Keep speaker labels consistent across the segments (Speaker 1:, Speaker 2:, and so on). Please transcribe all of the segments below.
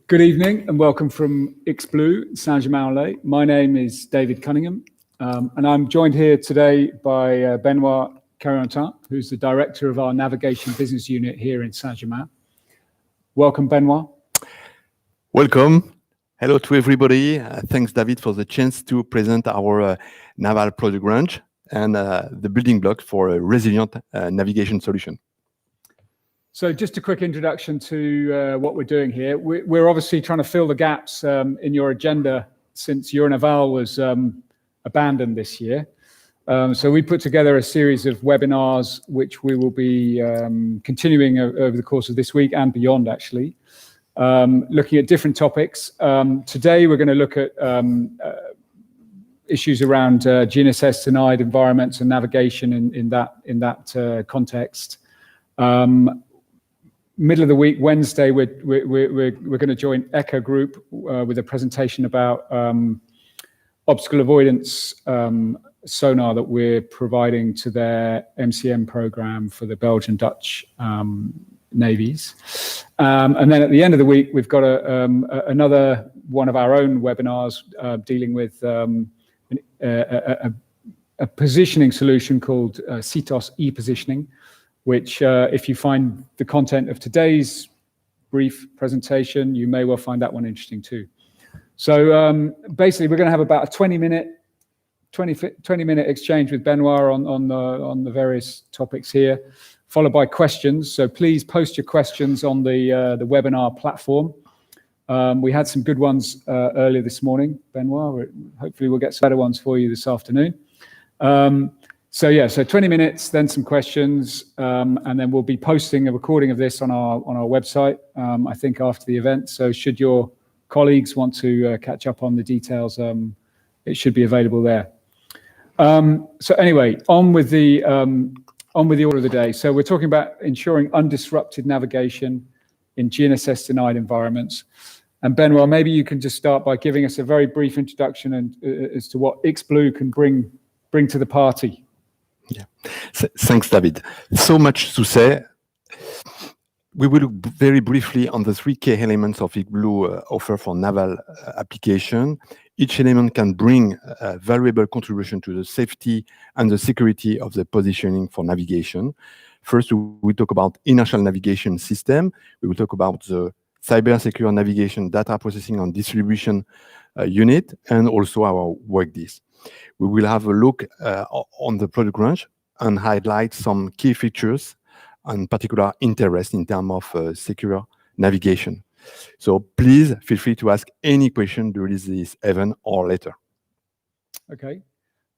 Speaker 1: Good evening and welcome from iXblue, Saint-Germain-en-Laye. My name is David Cunningham and I'm joined here today by Benoit Carentin, who's the director of our navigation business unit here in Saint-Germain. Welcome, Benoit.
Speaker 2: Welcome. Hello to everybody. Thanks, David, for the chance to present our naval product range and the building block for a resilient navigation solution.
Speaker 1: So just a quick introduction to what we're doing here. We're obviously trying to fill the gaps in your agenda since your naval was abandoned this year. So we put together a series of webinars, which we will be continuing over the course of this week and beyond, actually, looking at different topics. Today, we're going to look at issues around GNSS-denied environments and navigation in that context. Middle of the week, Wednesday, we're going to join Echo Group with a presentation about obstacle avoidance sonar that we're providing to their MCM program for the Belgian Dutch navies. And then at the end of the week, we've got another one of our own webinars dealing with a positioning solution called CTOS e-positioning, which if you find the content of today's brief presentation, you may well find that one interesting too. So basically, we're going to have about a 20-minute exchange with Benoit on the various topics here, followed by questions. So please post your questions on the webinar platform. We had some good ones earlier this morning, Benoit. Hopefully, we'll get some better ones for you this afternoon. So 20 minutes, then some questions, and then we'll be posting a recording of this on our website, I think after the event. So should your colleagues want to catch up on the details, it should be available there. So anyway, on with the order of the day. So we're talking about ensuring undisrupted navigation in GNSS-denied environments. And Benoit, maybe you can just start by giving us a very brief introduction as to what iXblue can bring to the party.
Speaker 2: Yeah, thanks, David. So much to say. We will look very briefly on the three key elements of iXblue offer for naval application. Each element can bring a valuable contribution to the safety and the security of the positioning for navigation. First, we talk about inertial navigation system. We will talk about the cybersecurity navigation data processing and distribution unit, and also our Wectus. We will have a look on the product range and highlight some key features and particular interest in terms of secure navigation. So please feel free to ask any question during this event or later.
Speaker 1: Okay,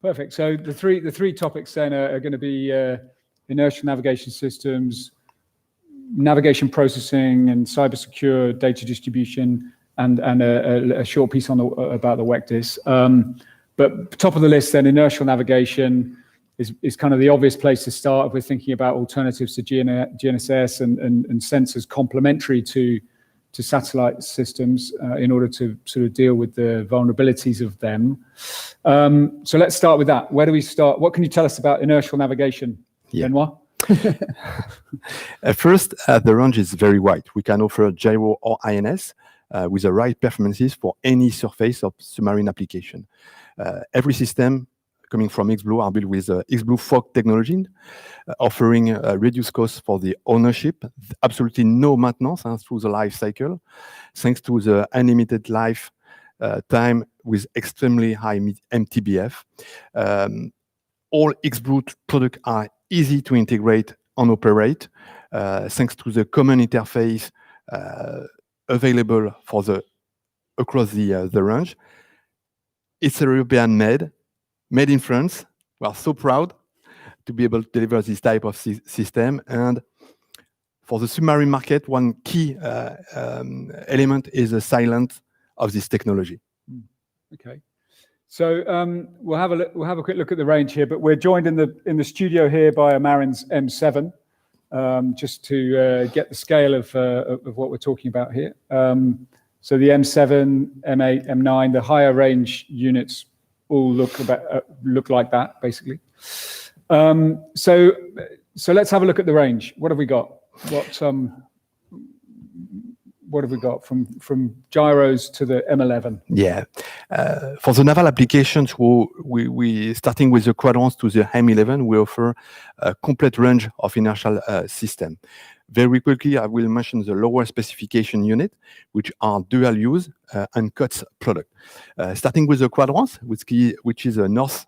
Speaker 1: perfect. So the three topics then are going to be inertial navigation systems, navigation processing, and cybersecure data distribution, and a short piece on about the Wectus. But top of the list then, inertial navigation is kind of the obvious place to start if we're thinking about alternatives to GNSS and sensors complementary to satellite systems in order to sort of deal with the vulnerabilities of them. So let's start with that. Where do we start? What can you tell us about inertial navigation, Benoit?
Speaker 2: At first, the range is very wide. We can offer gyro or INS with the right performances for any surface of submarine application. Every system coming from iXblue are built with iXblue fog technology, offering reduced costs for the ownership, absolutely no maintenance through the life cycle, thanks to the unlimited life time with extremely high MTBF. All iXblue products are easy to integrate and operate, thanks to the common interface available for across the range. It's European made in France. We are so proud to be able to deliver this type of system. And for the submarine market, one key element is the silence of this technology.
Speaker 1: Okay, so we'll have a quick look at the range here, but we're joined in the studio here by a Marin's M7, just to get the scale of what we're talking about here. So the M7, M8, M9, the higher range units all look like that, basically. So let's have a look at the range. What have we got? What what have we got from gyros to the M11?
Speaker 2: Yeah, for the naval applications, we starting with the quadrants to the M11, we offer a complete range of inertial system. Very quickly, I will mention the lower specification unit, which are dual use and CUTS product. Starting with the quadrants, which is a north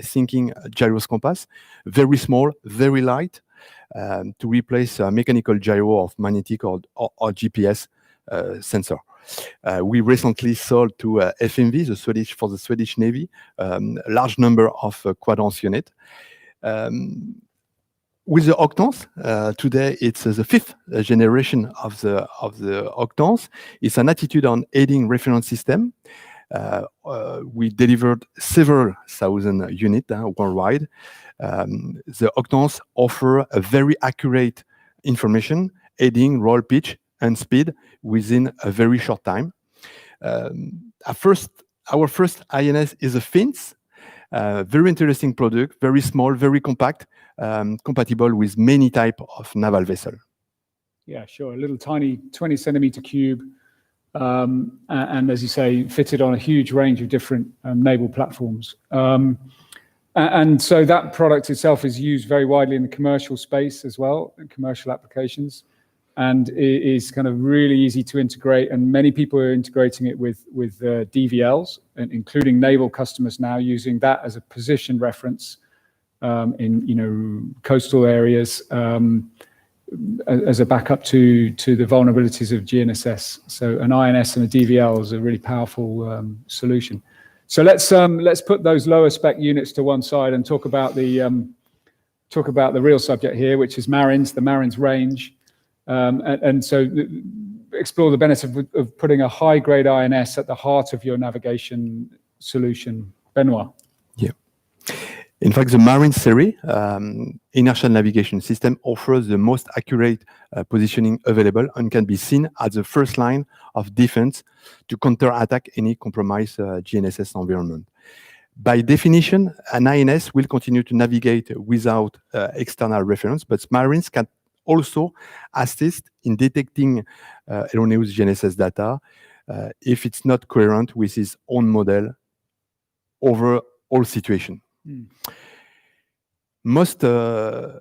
Speaker 2: thinking gyros compass, very small, very light, to replace a mechanical gyro of magnetic or GPS sensor. We recently sold to FMV, for the Swedish Navy, a large number of quadrants unit. With the octants, today it's the fifth generation of the octants. It's an attitude on aiding reference system. We delivered several thousand units worldwide. The octants offer a very accurate information, aiding roll pitch and speed within a very short time. Our first INS is a fins. Very interesting product, very small, very compact, compatible with many type of naval vessel.
Speaker 1: Yeah, sure. A little tiny 20 centimeter cube, and as you say, fitted on a huge range of different naval platforms. And so that product itself is used very widely in the commercial space as well, in commercial applications, and it is kind of really easy to integrate. And many people are integrating it with DVLs, and including naval customers now using that as a position reference in coastal areas as a backup to the vulnerabilities of GNSS. So an INS and a DVL is a really powerful solution. So let's put those lower spec units to one side and talk about the real subject here, which is Marins, the Marins range, and so explore the benefit of putting a high-grade INS at the heart of your navigation solution. Benoit.
Speaker 2: Yeah. In fact, the Marine series inertial navigation system offers the most accurate positioning available and can be seen as the first line of defense to counterattack any compromised GNSS environment. By definition, an INS will continue to navigate without external reference, but Marines can also assist in detecting erroneous GNSS data if it's not coherent with his own model over all situations. In most of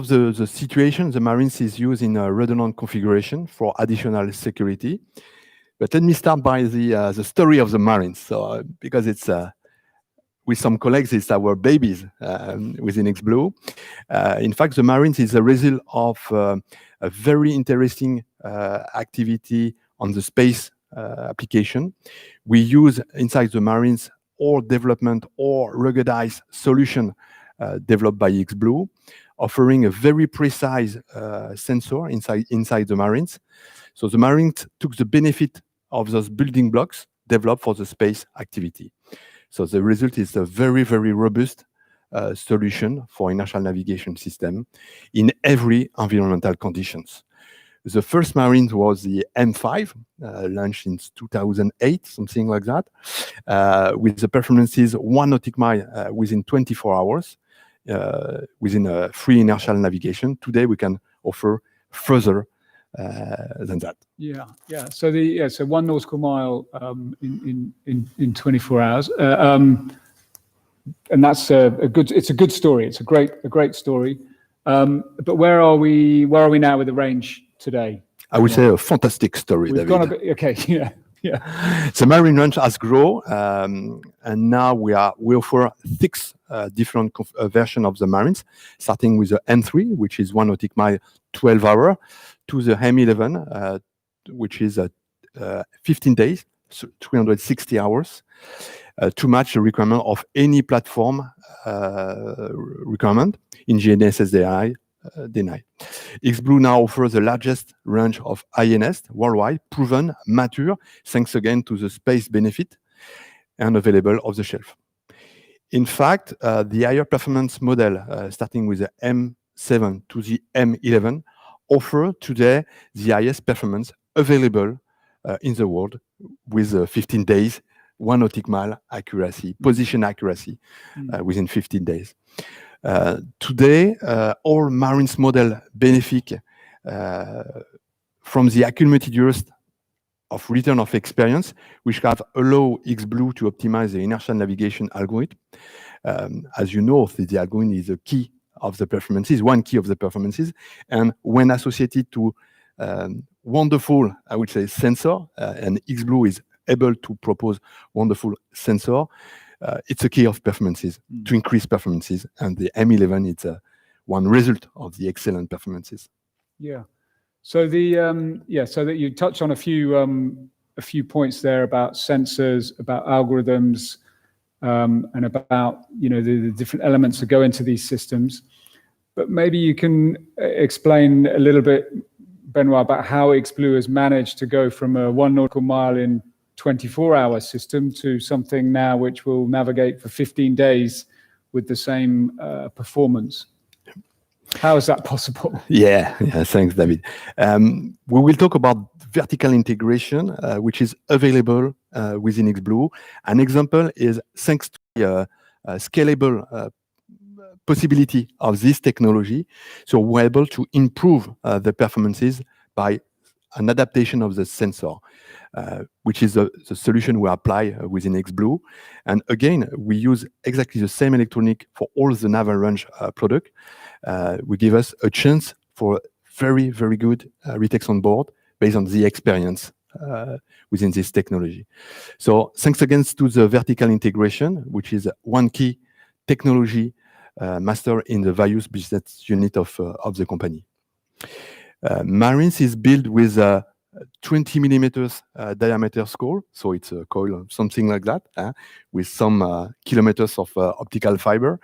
Speaker 2: the situations, the Marines is used in a redundant configuration for additional security. But let me start by the story of the Marines. So, because it's with some colleagues, it's our babies within iXblue. In fact, the Marines is a result of a very interesting activity on the space application. We use inside the Marines or development or ruggedized solution developed by iXblue, offering a very precise sensor inside the Marines. So the Marines took the benefit of those building blocks developed for the space activity. So the result is a very, very robust solution for inertial navigation system in every environmental conditions. The first Marines was the M5, launched in 2008, something like that, with the performances 1 nautical mile within 24 hours, within a free inertial navigation. Today we can offer further than that.
Speaker 1: Yeah. So so 1 nautical mile in 24 hours, and that's it's a good story. It's a great story. But where are we now with the range today?
Speaker 2: I would say a fantastic story.
Speaker 1: We've
Speaker 2: David.
Speaker 1: gone a bit, okay. Yeah.
Speaker 2: The Marine range has grown, and now we offer 6 different versions of the Marines, starting with the M3, which is 1 nautical mile, 12 hours, to the M11, which is 15 days, so 360 hours, to match the requirement of any platform requirement in GNSS-denied. iXblue now offers the largest range of INS worldwide, proven, mature, thanks again to the space benefit, and available off the shelf. In fact, the higher performance model, starting with the M7 to the M11, offer today the highest performance available in the world with 15 days, 1 nautical mile accuracy, position accuracy within 15 days. Today, all Marines model benefit from the accumulated years of return of experience, which have allowed iXblue to optimize the inertial navigation algorithm. As you know, the algorithm is a key of the performances, one key of the performances, and when associated to wonderful, I would say, sensor, and iXblue is able to propose wonderful sensor, it's a key of performances to increase performances, and the M11 is one result of the excellent performances.
Speaker 1: Yeah. So so that you touch on a few points there about sensors, about algorithms, and about the different elements that go into these systems. But maybe you can explain a little bit, Benoit, about how iXblue has managed to go from a 1 nautical mile in 24-hour system to something now which will navigate for 15 days with the same performance. How is that possible?
Speaker 2: Yeah, thanks, David. We will talk about vertical integration, which is available within iXblue. An example is thanks to the scalable possibility of this technology. So we're able to improve the performances by an adaptation of the sensor, which is the solution we apply within iXblue. And again, we use exactly the same electronic for all the naval range product. We give us a chance for very, very good retakes on board based on the experience within this technology. So thanks again to the vertical integration, which is one key technology master in the various business unit of the company. Marines is built with a 20 millimeters diameter skull, so it's a coil, something like that, with some kilometers of optical fiber,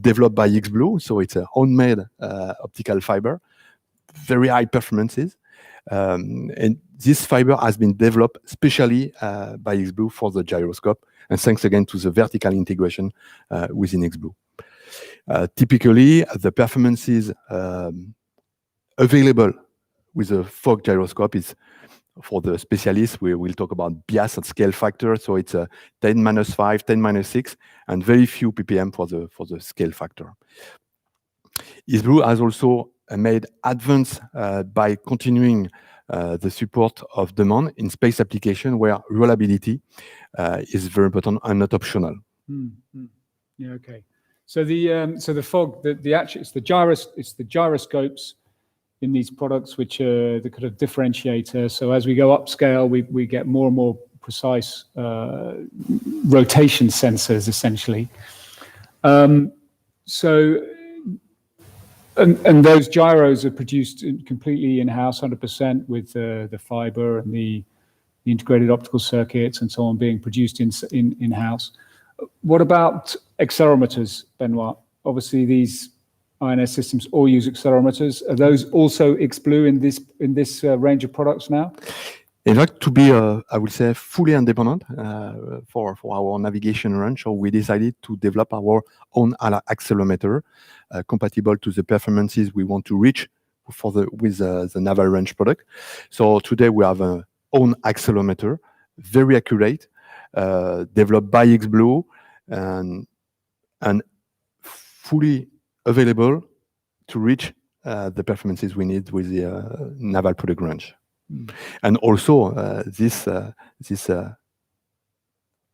Speaker 2: developed by iXblue, so it's a homemade optical fiber, very high performances, and this fiber has been developed specially by iXblue for the gyroscope, and thanks again to the vertical integration within iXblue. Typically, the performances available with a fog gyroscope is, for the specialists, we will talk about bias and scale factor. So it's a 10-5, 10-6, and very few ppm for the scale factor. iXblue has also made advance by continuing the support of demand in space application where reliability is very important and not optional.
Speaker 1: Yeah. Okay. So the fog, it's the gyroscopes in these products, which are the kind of differentiator. So as we go upscale, we get more and more precise rotation sensors, essentially. And those gyros are produced completely in-house, 100%, with the fiber and the integrated optical circuits and so on being produced in-house. What about accelerometers, Benoit? Obviously, these INS systems all use accelerometers. Are those also iXblue in this range of products now?
Speaker 2: In order to be, I would say, fully independent for our navigation range, so we decided to develop our own accelerometer compatible to the performances we want to reach with the naval range product. So today we have our own accelerometer, very accurate, developed by iXblue and fully available to reach the performances we need with the naval product range. And also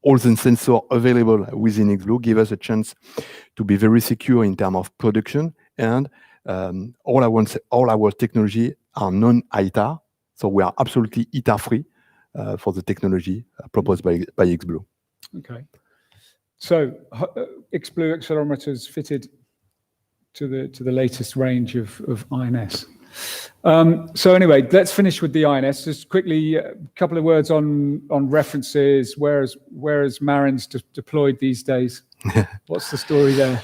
Speaker 2: all the sensors available within iXblue give us a chance to be very secure in terms of production, and all our technology are non-ITAR, so we are absolutely ITAR-free for the technology proposed by iXblue.
Speaker 1: Okay. So iXblue accelerometers fitted to the latest range of INS. So anyway, let's finish with the INS. Just quickly, a couple of words on references. Where is Marins deployed these days? What's the story there?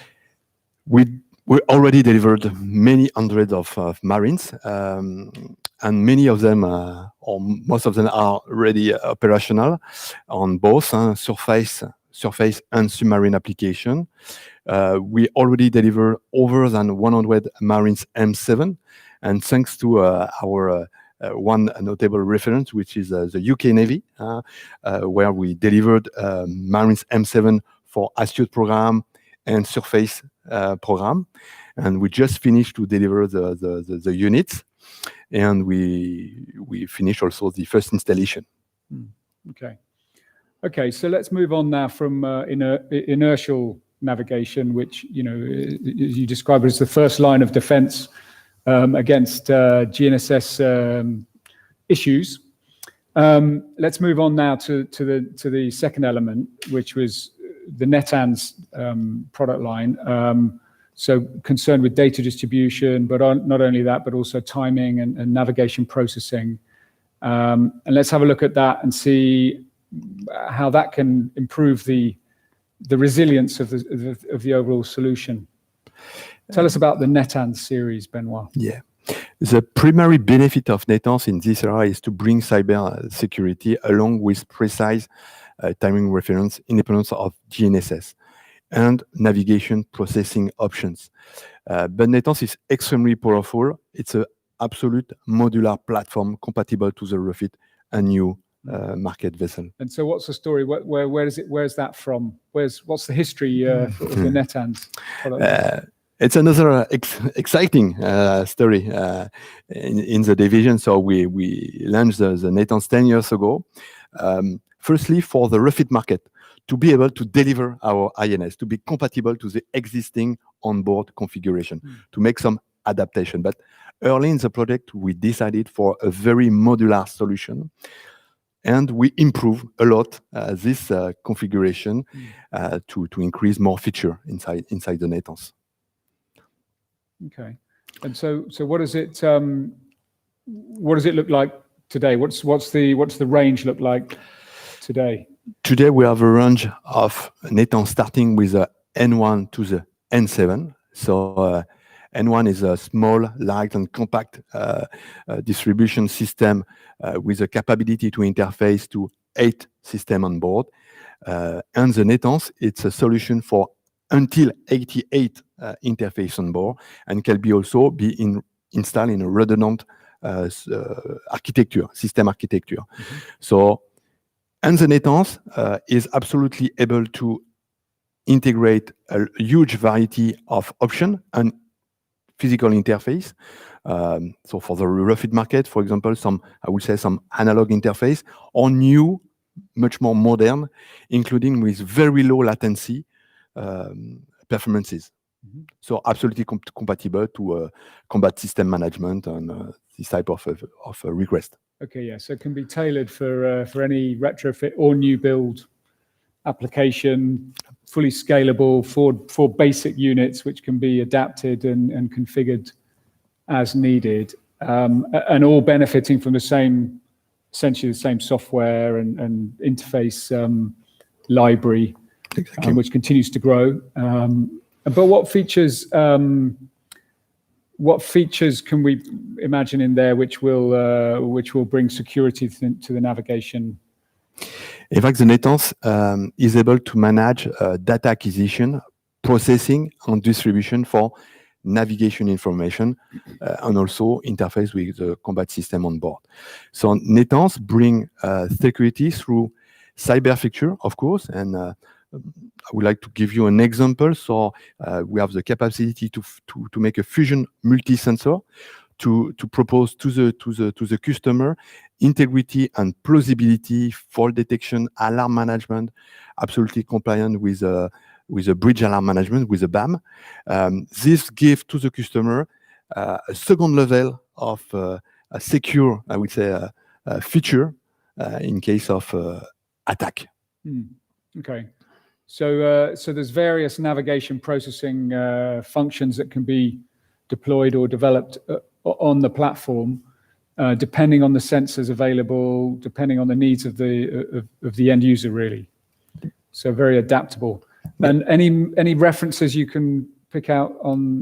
Speaker 2: We already delivered many hundreds of Marines, and many of them, or most of them, are already operational on both surface and submarine application. We already deliver over than 100 Marines M7, and thanks to our one notable reference, which is the UK Navy, where we delivered Marines M7 for Astute program and surface program, and we just finished to deliver the units. and we finished also the first installation.
Speaker 1: Okay, so let's move on now from inertial navigation, which, you know, you describe it as the first line of defense against GNSS issues. Let's move on now to the second element, which was the Netanz product line. So concerned with data distribution, but not only that, but also timing and navigation processing. And let's have a look at that and see how that can improve the resilience of the overall solution. Tell us about the Netanz series, Benoit.
Speaker 2: Yeah. The primary benefit of Netanz in this area is to bring cyber security along with precise timing reference, independence of GNSS, and navigation processing options. But Netanz is extremely powerful. It's an absolute modular platform compatible to the refit and new market vessel.
Speaker 1: And so, what's the story? Where's that from? What's the history of the Netanz product?
Speaker 2: It's another exciting story in the division. So we launched the Netanz 10 years ago. Firstly, for the refit market, to be able to deliver our INS, to be compatible to the existing onboard configuration, to make some adaptation. But early in the project, we decided for a very modular solution. And we improve a lot this configuration to increase more feature inside the Netanz.
Speaker 1: Okay, and so what does it look like today? What's the range look like today?
Speaker 2: Today we have a range of Netanz starting with a N1 to the N7. So N1 is a small, light, and compact distribution system with a capability to interface to 8 systems on board. And the Netanz, it's a solution for until 88 interface on board, and can also be installed in a redundant system architecture. So, and the Netanz is absolutely able to integrate a huge variety of options and physical interface. So for the refit market, for example, I would say some analog interface, or new, much more modern, including with very low latency performances. So absolutely compatible to combat system management and this type of request.
Speaker 1: Okay, yeah, so it can be tailored for any retrofit or new build application, fully scalable for basic units, which can be adapted and configured as needed, and all benefiting from essentially the same software and interface library,
Speaker 2: Exactly.
Speaker 1: Which continues to grow. But what features can we imagine in there which will bring security to the navigation?
Speaker 2: In fact, the Netanz is able to manage data acquisition, processing, and distribution for navigation information, and also interface with the combat system on board. So Netanz bring security through cyber feature, of course, and I would like to give you an example. So we have the capacity to make a fusion multi-sensor to propose to the customer integrity and plausibility, fault detection, alarm management, absolutely compliant with a bridge alarm management with a BAM. This gives to the customer a second level of a secure, I would say, feature in case of attack.
Speaker 1: Okay. So there's various navigation processing functions that can be deployed or developed on the platform, depending on the sensors available, depending on the needs of the end user, really. So very adaptable. And any references you can pick out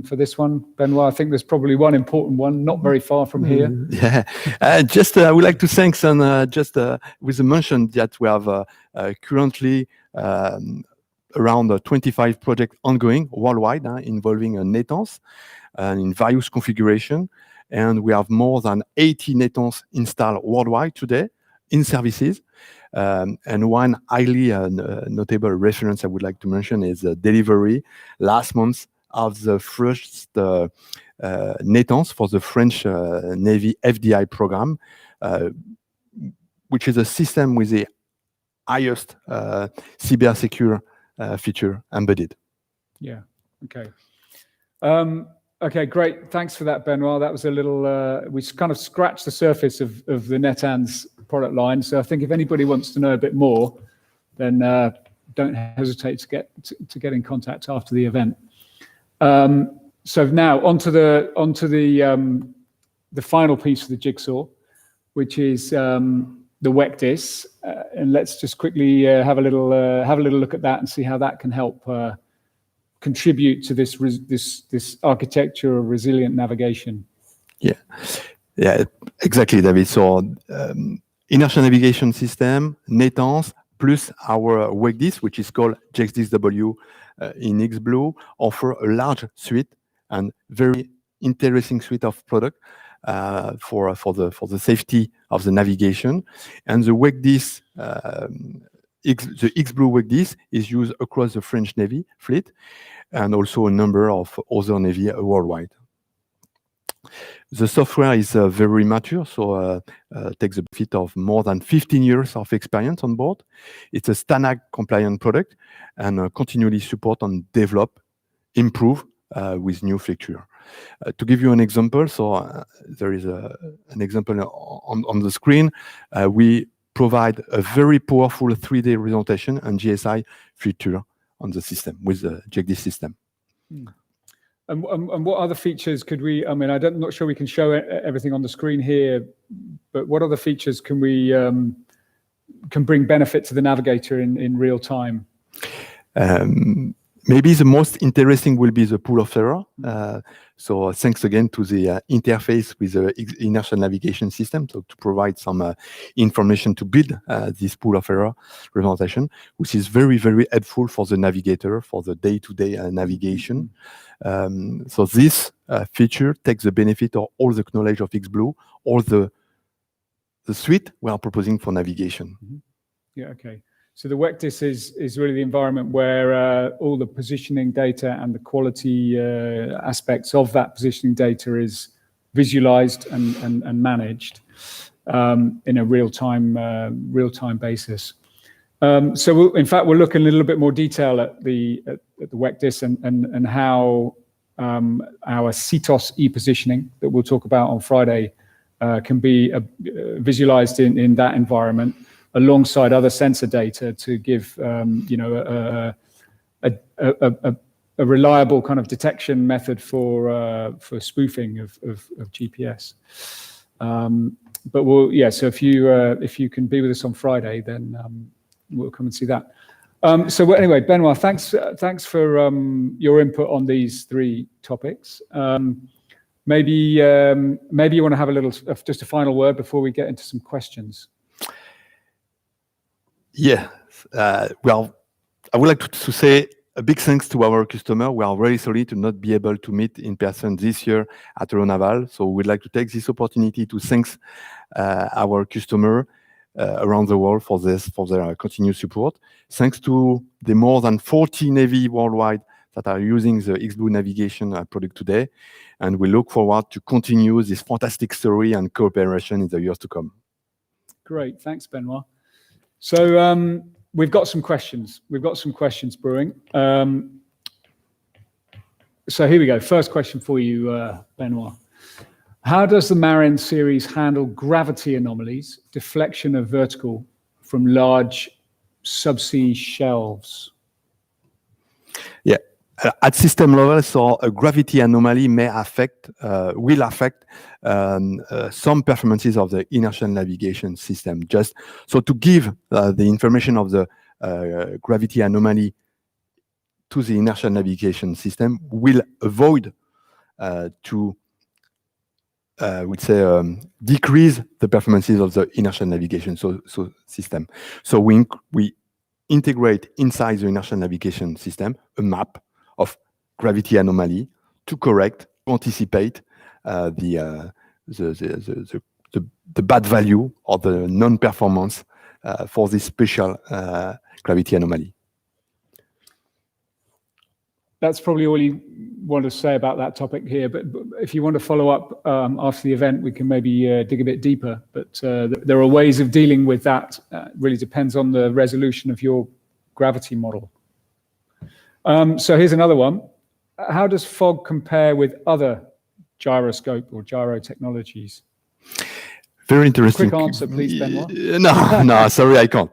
Speaker 1: for this one, Benoit? I think there's probably one important one, not very far from here.
Speaker 2: Yeah, I would like to thank with the mention that we have currently around 25 projects ongoing worldwide involving a Netanz in various configurations. And we have more than 80 Netanz installed worldwide today in services. And one highly notable reference I would like to mention is the delivery last month of the first Netanz for the French Navy FDI program, which is a system with the highest cyber secure feature embedded.
Speaker 1: Yeah. Okay. Okay, great. Thanks for that, Benoit. That was a little, we kind of scratched the surface of the Netanz product line. So I think if anybody wants to know a bit more, then don't hesitate to get in contact after the event. So now onto the final piece of the jigsaw, which is the Wectus, and let's just quickly have a little look at that and see how that can help contribute to this architecture of resilient navigation.
Speaker 2: Yeah, exactly, David. So inertial navigation system, Netanz, plus our Wectus, which is called JXDW in iXblue, offer a large suite and very interesting suite of product for the safety of the navigation. And the Wectus, the iXblue Wectus is used across the French Navy fleet and also a number of other Navy worldwide. The software is very mature, so takes the benefit of more than 15 years of experience on board. It's a standard compliant product and continually support and develop, improve with new feature. To give you an example, so there is an example on the screen. We provide a very powerful 3D representation and GSI feature on the system with the JXD system.
Speaker 1: And what other features could we, I mean, I'm not sure we can show everything on the screen here, but what other features can we, can bring benefit to the navigator in real time?
Speaker 2: Maybe the most interesting will be the pool of error. So thanks again to the interface with the inertial navigation system, so to provide some information to build this pool of error representation, which is very, very helpful for the navigator for the day-to-day navigation. So this feature takes the benefit of all the knowledge of iXblue, all the suite we are proposing for navigation.
Speaker 1: Yeah, okay. So the Wectus is really the environment where all the positioning data and the quality aspects of that positioning data is visualized and managed in a real-time basis. So in fact, we'll look in a little bit more detail at the Wectus and how our CTOS e-positioning that we'll talk about on Friday can be visualized in that environment, alongside other sensor data to give you know a reliable kind of detection method for spoofing of GPS. But we'll so if you can be with us on Friday, then we'll come and see that. So anyway, Benoit, thanks for your input on these three topics. Maybe you want to have a little just a final word before we get into some questions.
Speaker 2: Yeah, well, I would like to say a big thanks to our customer. We are very sorry to not be able to meet in person this year at Naval. So we'd like to take this opportunity to thank our customer around the world for their continued support. Thanks to the more than 40 Navy worldwide that are using the iXblue navigation product today. And we look forward to continue this fantastic story and cooperation in the years to come.
Speaker 1: Great, thanks, Benoit. So we've got some questions. We've got some questions brewing. So here we go. First question for you, Benoit. How does the Marin series handle gravity anomalies, deflection of vertical from large subsea shelves?
Speaker 2: Yeah, at system level, so a gravity anomaly will affect some performances of the inertial navigation system. Just so to give the information of the gravity anomaly to the inertial navigation system will avoid to decrease the performances of the inertial navigation system. So we integrate inside the inertial navigation system a map of gravity anomaly to correct, to anticipate the bad value or the non-performance for this special gravity anomaly.
Speaker 1: that's probably all you want to say about that topic here. But if you want to follow up after the event, we can maybe dig a bit deeper. But there are ways of dealing with that. Really depends on the resolution of your gravity model. So here's another one. How does fog compare with other gyroscope or gyro technologies?
Speaker 2: Very interesting.
Speaker 1: Quick answer, please, Benoit.
Speaker 2: No, sorry, I can't.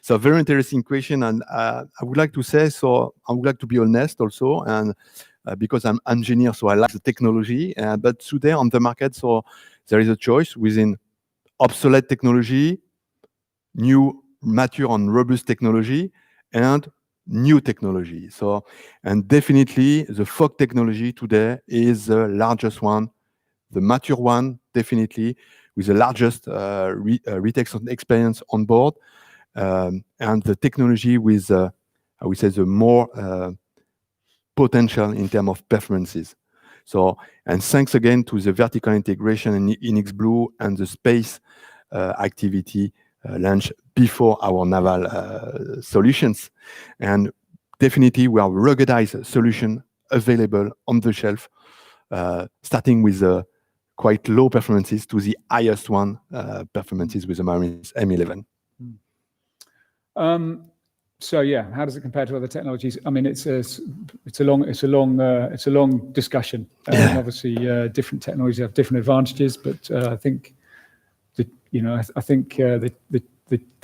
Speaker 2: So very interesting question, and I would like to say, so I would like to be honest also, and because I'm engineer, so I like the technology, but today on the market, so there is a choice within obsolete technology, new, mature and robust technology, and new technology. So, and definitely the fog technology today is the largest one, the mature one, definitely, with the largest retake experience on board, and the technology with, I would say, the more potential in terms of performances. So, and thanks again to the vertical integration in iXblue and the space activity launch before our naval solutions. And definitely we have ruggedized solution available on the shelf, starting with quite low performances to the highest one performances with the Marines M11.
Speaker 1: So yeah, how does it compare to other technologies? I mean, it's a long discussion. And obviously, different technologies have different advantages, but I think the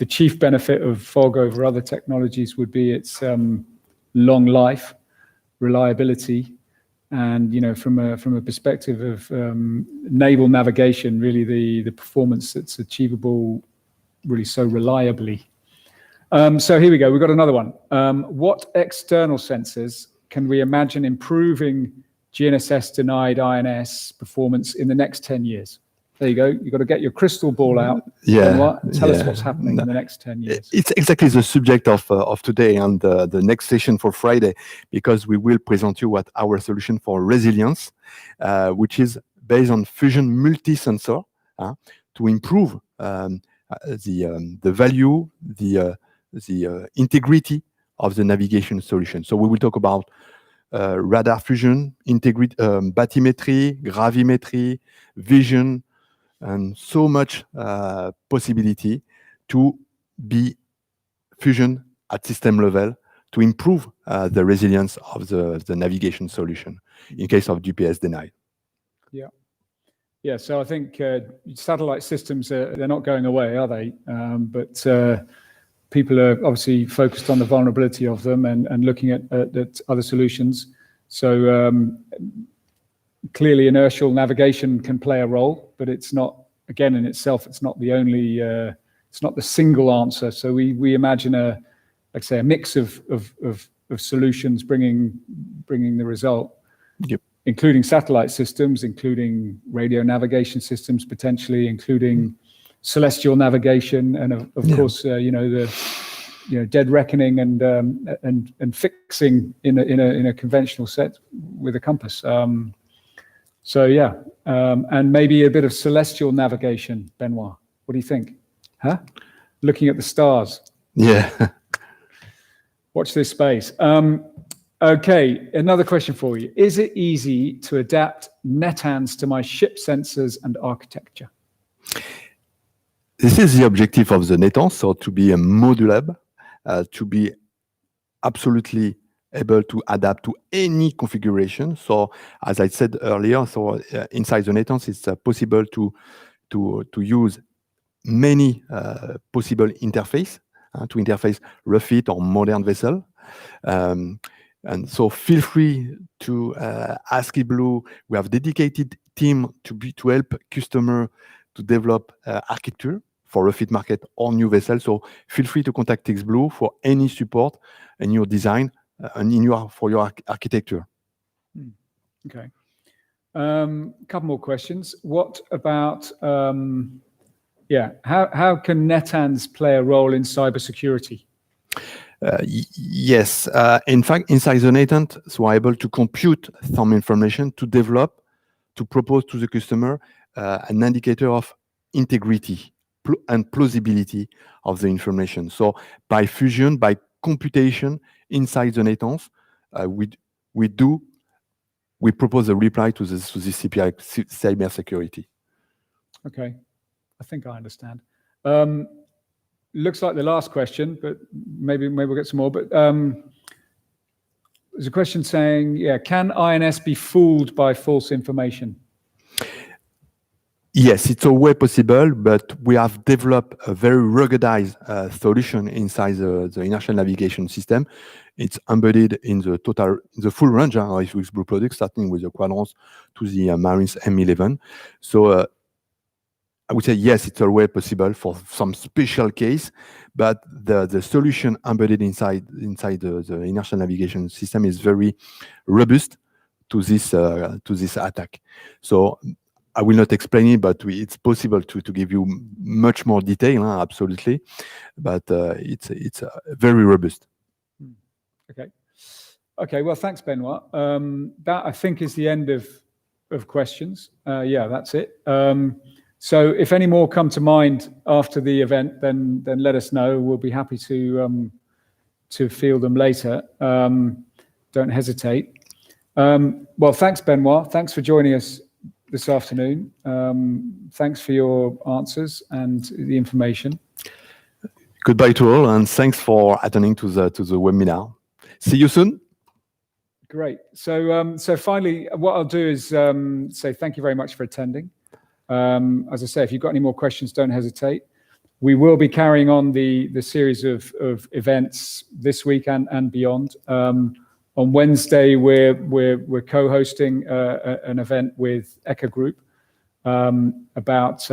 Speaker 1: chief benefit of fog over other technologies would be its long life, reliability, and from a perspective of naval navigation, really the performance that's achievable really so reliably. So here we go. We've got another one. What external sensors can we imagine improving GNSS-denied INS performance in the next 10 years? There you go. You've got to get your crystal ball out. Tell us what's happening in the next 10 years.
Speaker 2: It's exactly the subject of today and the next session for Friday, because we will present you what our solution for resilience, which is based on fusion multi-sensor to improve the value, the integrity of the navigation solution. So we will talk about radar fusion, integrity, bathymetry, gravimetry, vision, and so much possibility to be fusion at system level to improve the resilience of the navigation solution in case of GPS denied.
Speaker 1: Yeah, so I think satellite systems, they're not going away, are they? But people are obviously focused on the vulnerability of them and looking at other solutions. So clearly inertial navigation can play a role, but it's not, again, in itself, it's not the only, it's not the single answer. So we imagine a mix of solutions bringing the result.
Speaker 2: Yep.
Speaker 1: Including satellite systems, including radio navigation systems, potentially, including celestial navigation, and of course, dead reckoning and fixing in a conventional set with a compass. And maybe a bit of celestial navigation, Benoit. What do you think? Looking at the stars.
Speaker 2: Yeah.
Speaker 1: Watch this space. Okay, another question for you. Is it easy to adapt Netanz to my ship sensors and architecture?
Speaker 2: This is the objective of the Netanz, so to be a modular, to be absolutely able to adapt to any configuration. So as I said earlier, so inside the Netanz, it's possible to use many possible interface to interface refit or modern vessel. And so feel free to ask iXblue. We have dedicated team to help customer to develop architecture for refit market or new vessel. So feel free to contact iXblue for any support in your design and for your architecture.
Speaker 1: Okay. Couple more questions. What about how can Netanz play a role in cybersecurity?
Speaker 2: Yes, in fact, inside the Netanz, so we're able to compute some information to develop, to propose to the customer an indicator of integrity and plausibility of the information. So by fusion, by computation inside the Netanz, we propose a reply to this CPI, cybersecurity.
Speaker 1: Okay, I think I understand. Looks like the last question, but maybe we'll get some more. But there's a question saying, yeah, can INS be fooled by false information?
Speaker 2: Yes, it's a way possible, but we have developed a very ruggedized solution inside the inertial navigation system. It's embedded in the full range of iXblue products, starting with the quadrants to the Marines M11. So I would say yes, it's a way possible for some special case, but the solution embedded inside the inertial navigation system is very robust to this attack. So I will not explain it, but it's possible to give you much more detail, absolutely. But it's very robust.
Speaker 1: Okay. Well, thanks, Benoit. That I think is the end of questions. Yeah, that's it. So if any more come to mind after the event, then let us know. We'll be happy to field them later. Don't hesitate. Well, thanks, Benoit. Thanks for joining us this afternoon. Thanks for your answers and the information.
Speaker 2: Goodbye to all, and thanks for attending to the webinar. See you soon.
Speaker 1: Great. So finally, what I'll do is say thank you very much for attending. As I say, if you've got any more questions, don't hesitate. We will be carrying on the series of events this week and beyond. On Wednesday, we're co-hosting an event with Eka Group about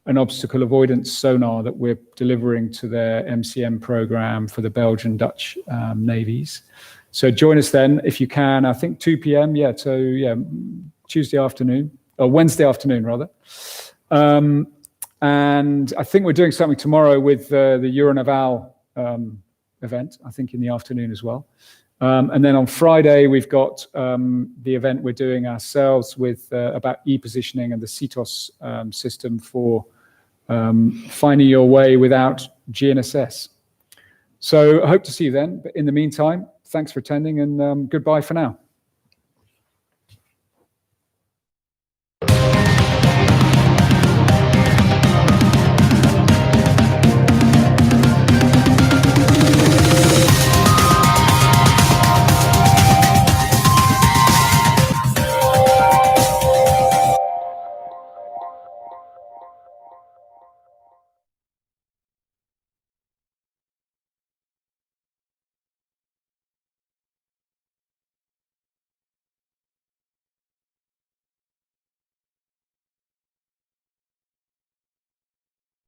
Speaker 1: an obstacle avoidance sonar that we're delivering to their MCM program for the Belgian Dutch navies. So join us then if you can. I think 2 p.m. Yeah, so yeah, Tuesday afternoon or Wednesday afternoon rather. And I think we're doing something tomorrow with the Euronaval event. I think in the afternoon as well. And then on Friday, we've got the event we're doing ourselves with about e-positioning and the CTOS system for finding your way without GNSS. So I hope to see you then. But in the meantime, thanks for attending and goodbye for now.